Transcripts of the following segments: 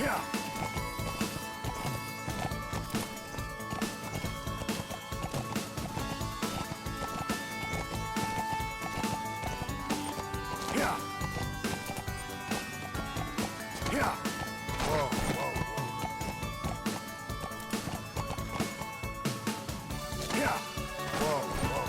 Yeah. Yeah. Yeah. Whoa, whoa, whoa. Yeah. Whoa, whoa,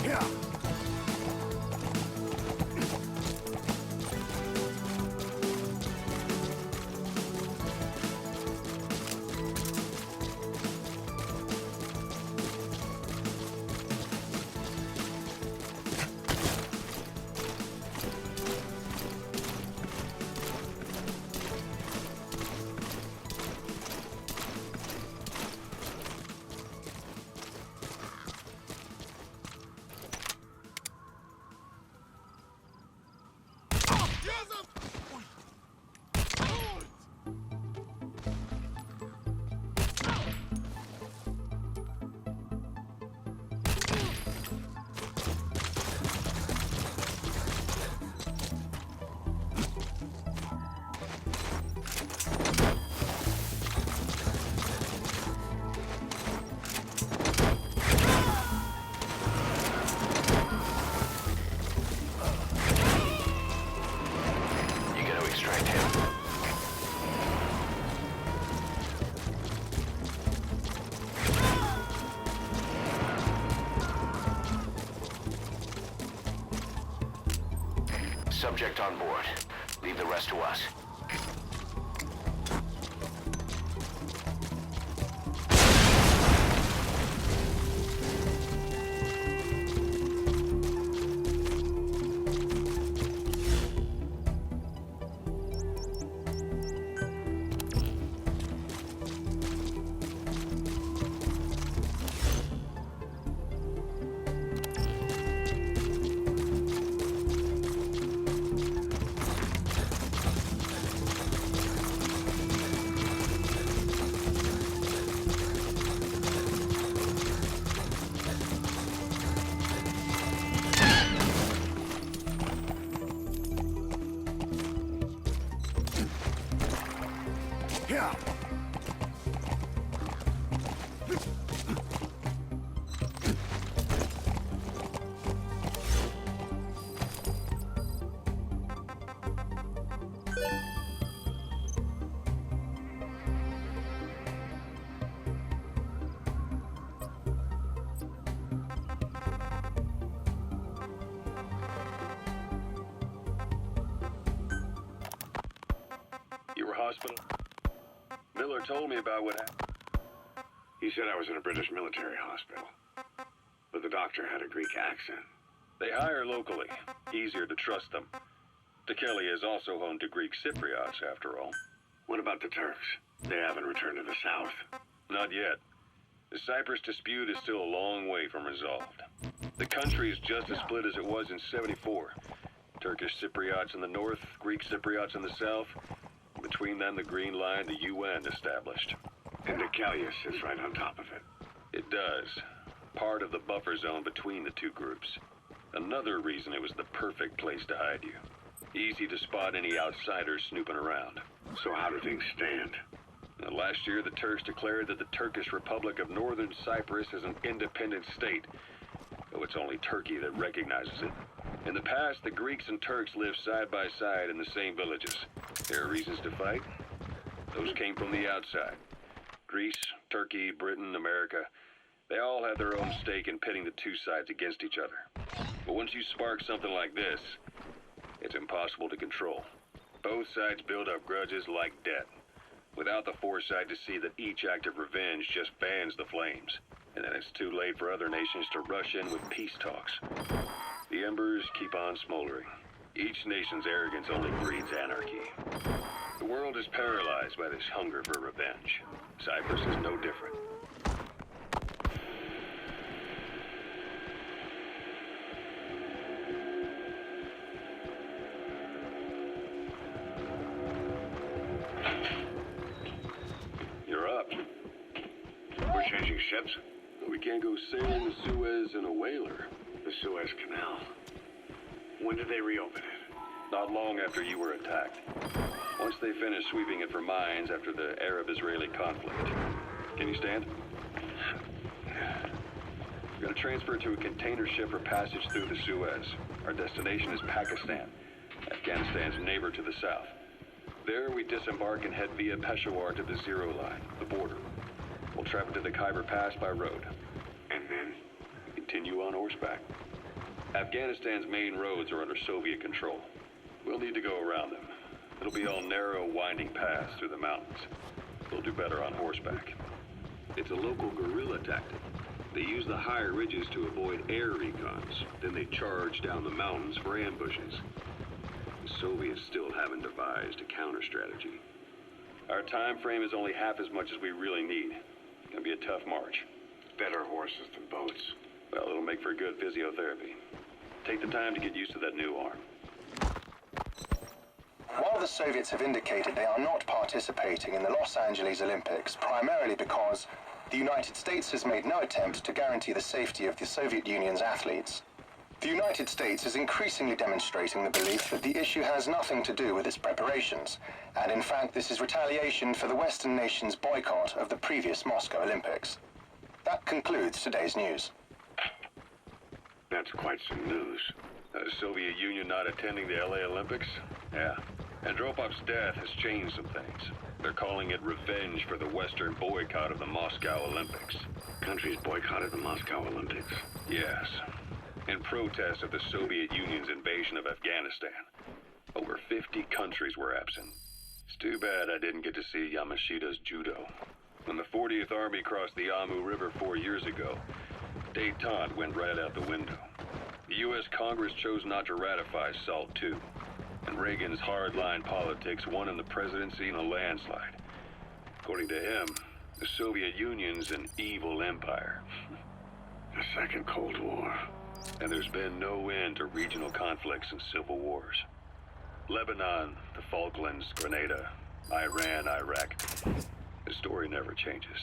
yeah. You gotta extract him. Subject on board. Leave the rest to us. Yeah. You were hospital? Miller told me about what happened. He said I was in a British military hospital, but the doctor had a Greek accent. They hire locally. Easier to trust them. Tekelia is also home to Greek Cypriots, after all. What about the Turks? They haven't returned to the south. Not yet. The Cyprus dispute is still a long way from resolved. The country is just as split as it was in '74. Turkish Cypriots in the north, Greek Cypriots in the south. Between them, the Green Line, the UN established. And Deucalion sits right on top of it. It does. Part of the buffer zone between the two groups. Another reason it was the perfect place to hide you. Easy to spot any outsiders snooping around. So how do things stand? Last year, the Turks declared that the Turkish Republic of Northern Cyprus is an independent state, though it's only Turkey that recognizes it. In the past, the Greeks and Turks lived side by side in the same villages. There are reasons to fight. Those came from the outside. Greece, Turkey, Britain, America, they all have their own stake in pitting the two sides against each other. But once you spark something like this, it's impossible to control. Both sides build up grudges like debt, without the foresight to see that each act of revenge just fans the flames. and then it's too late for other nations to rush in with peace talks. The embers keep on smoldering. Each nation's arrogance only breeds anarchy. The world is paralyzed by this hunger for revenge. Cyprus is no different. You're up. We're changing ships. We can't go sailing the Suez in a whaler. The Suez Canal. When did they reopen it? Not long after you were attacked. Once they finished sweeping it for mines after the Arab-Israeli conflict. Can you stand? We're going to transfer to a container ship for passage through the Suez. Our destination is Pakistan, Afghanistan's neighbor to the south. There we disembark and head via Peshawar to the Zero Line, the border. We'll travel to the Khyber Pass by road. And then? Continue on horseback. Afghanistan's main roads are under Soviet control. We'll need to go around them. It'll be all narrow, winding paths through the mountains. We'll do better on horseback. It's a local guerrilla tactic. They use the higher ridges to avoid air recons. Then they charge down the mountains for ambushes. The Soviets still haven't devised a counter-strategy. Our time frame is only half as much as we really need. It's gonna be a tough march. Better horses than boats. Well, it'll make for good physiotherapy. Take the time to get used to that new arm. While the Soviets have indicated they are not participating in the Los Angeles Olympics, primarily because the United States has made no attempt to guarantee the safety of the Soviet Union's athletes, the United States is increasingly demonstrating the belief that the issue has nothing to do with its preparations, and in fact this is retaliation for the Western nations' boycott of the previous Moscow Olympics. That concludes today's news. That's quite some news. The Soviet Union not attending the LA Olympics? Yeah. Andropov's death has changed some things. They're calling it revenge for the Western boycott of the Moscow Olympics. Countries boycotted the Moscow Olympics. Yes. In protest of the Soviet Union's invasion of Afghanistan. Over 50 countries were absent. It's too bad I didn't get to see Yamashita's judo. When the 40th Army crossed the Amu River 4 years ago, détente went right out the window. The U.S. Congress chose not to ratify SALT II, and Reagan's hardline politics won him the presidency in a landslide. According to him, the Soviet Union's an evil empire. The Second Cold War. And there's been no end to regional conflicts and civil wars. Lebanon, the Falklands, Grenada, Iran, Iraq. The story never changes.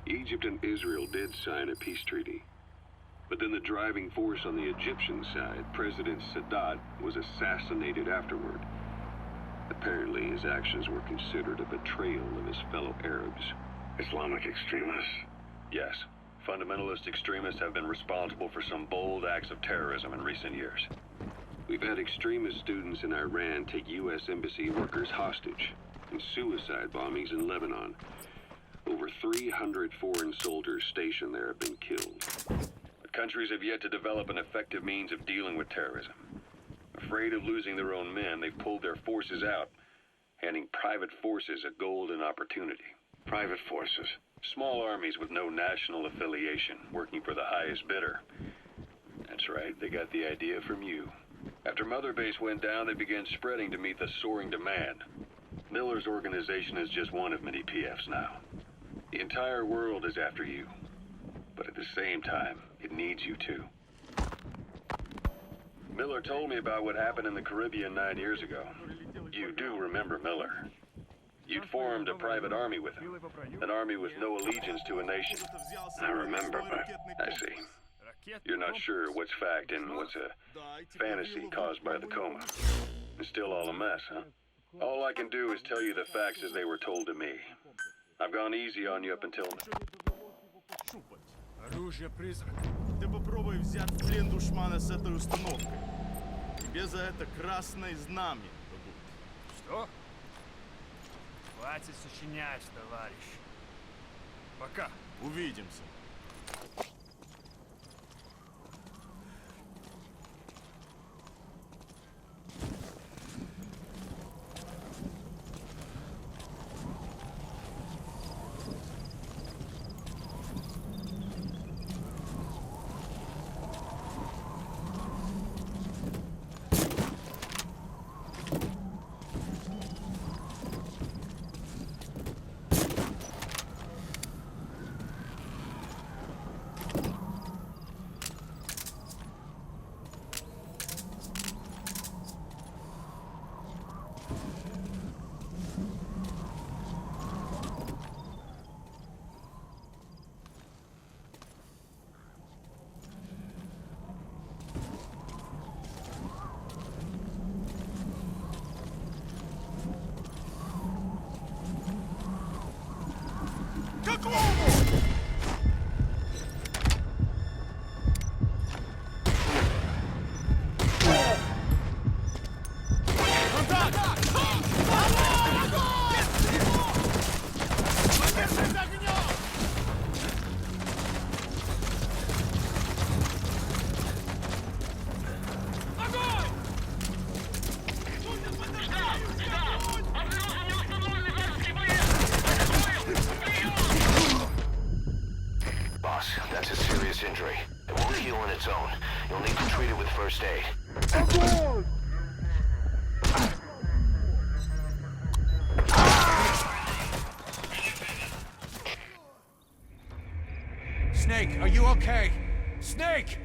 Egypt and Israel did sign a peace treaty. But then the driving force on the Egyptian side, President Sadat, was assassinated afterward. Apparently, his actions were considered a betrayal of his fellow Arabs. Islamic extremists? Yes. Fundamentalist extremists have been responsible for some bold acts of terrorism in recent years. We've had extremist students in Iran take U.S. embassy workers hostage, and suicide bombings in Lebanon. Over 300 foreign soldiers stationed there have been killed. But countries have yet to develop an effective means of dealing with terrorism. Afraid of losing their own men, they've pulled their forces out, handing private forces a golden opportunity. Private forces? Small armies with no national affiliation, working for the highest bidder. That's right, they got the idea from you. After Mother Base went down, they began spreading to meet the soaring demand. Miller's organization is just one of many PFs now. The entire world is after you. But at the same time, it needs you too. Miller told me about what happened in the Caribbean 9 years ago. You do remember Miller. You'd formed a private army with him. An army with no allegiance to a nation. I remember, but... I see. You're not sure what's fact and what's a fantasy caused by the coma. It's still all a mess, huh? All I can do is tell you the facts as they were told to me. I've gone easy on you up until now. Оружие-призрак. Ты попробуй взять в плен душмана с этой установкой. Тебе за это красное знамя дадут. Что? Хватит сочинять, товарищ. Пока. Увидимся. its own. You'll need to treat it with first aid. Snake, are you okay? Snake!